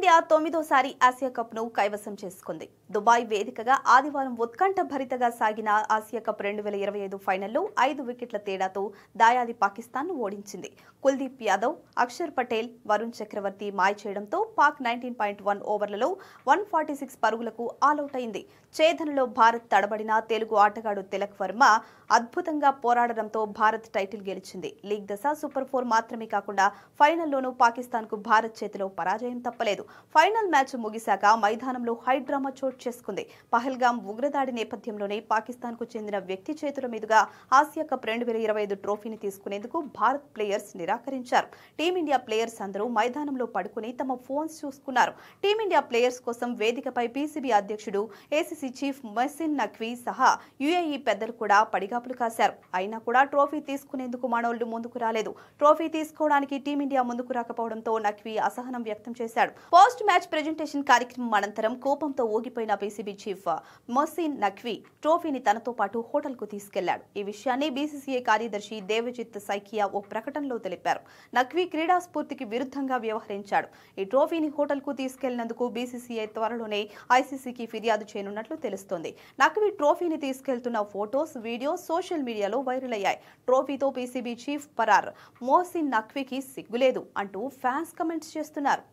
Team India 9వ Asia కప్ను కైవసం చేసుకుంది. Dubai వేదికగా ఆదివారం ఉత్కంఠభరితంగా సాగిన ఆసియా కప్ 2025 ఫైనల్లో 5 వికెట్ల తేడాతో దాయాది పాకిస్తాన్ను ఓడించింది. కుల్దీప్ యాదవ్, అక్షర్ పటేల్, వరుణ్ చక్రవర్తి మాయ చేయడంతో పాక్ 19.1 ఓవర్లలో 146 పరుగులకు ఆలౌట్ అయింది. ఛేదనలో భారత్ తడబడిన తెలుగు ఆటగాడు తిలక్ వర్మ అద్భుతంగా పోరాడడంతో భారత్ టైటిల్ గెలిచింది. లీగ్ దశ సూపర్ 4 మాత్రమే కాకుండా ఫైనల్లోనూ పాకిస్తాన్కు భారత్ చేతిలో పరాజయం తప్పలేదు. ఫైనల్ మ్యాచ్ ముగిశాక మైదానంలో హై డ్రామా చోటు చేసుకుంది. పహల్గాం ఉగ్రదాడి నేపథ్యంలోనే పాకిస్తాన్కు చెందిన వ్యక్తి చేతుల మీదుగా ఆసియా కప్ 2025 ట్రోఫీని తీసుకునేందుకు భారత్ ప్లేయర్స్ నిరాకరించారు. టీమిండియా ప్లేయర్స్ అందరూ మైదానంలో పడుకుని తమ ఫోన్స్ చూసుకున్నారు. టీమిండియా ప్లేయర్స్ కోసం వేదికపై పీసీబీ అధ్యక్షుడు, ఏసీసీ చీఫ్ మొహసిన్ నఖ్వీ సహా యుఏఈ పెద్దలు కూడా పడిగాపులు కాశారు. అయినా కూడా ట్రోఫీ తీసుకునేందుకు మనోళ్లు ముందుకు రాలేదు. ట్రోఫీ తీసుకోవడానికి టీమిండియా ముందుకు రాకపోవడంతో నఖ్వీ అసహనం వ్యక్తం చేశాడు. పోస్ట్ మ్యాచ్ ప్రెజెంటేషన్ కార్యక్రమం అనంతరం కోపంతో ఊగిపోయిన పీసీబీ చీఫ్ మొహసిన్ నఖ్వీ ట్రోఫీని తనతో పాటు హోటల్కు తీసుకెళ్లాడు. ఈ విషయాన్ని బీసీసీఐ కార్యదర్శి దేవజిత్ సైకియా ఓ ప్రకటనలో తెలిపారు. నఖ్వీ క్రీడా స్ఫూర్తికి విరుద్ధంగా వ్యవహరించాడు. ఈ ట్రోఫీని హోటల్కు తీసుకెళ్లినందుకు బీసీసీఐ త్వరలోనే ఐసీసీకి ఫిర్యాదు చేయనున్నట్లు తెలుస్తోంది. నఖ్వీ ట్రోఫీని తీసుకెళ్తున్న ఫోటోస్, వీడియోస్ సోషల్ మీడియాలో వైరల్ అయ్యాయి. ట్రోఫీతో పీసీబీ చీఫ్ పరార్, మొహసిన్ నఖ్వీకి సిగ్గులేదు అంటూ ఫ్యాన్స్ కమెంట్స్ చేస్తున్నారు.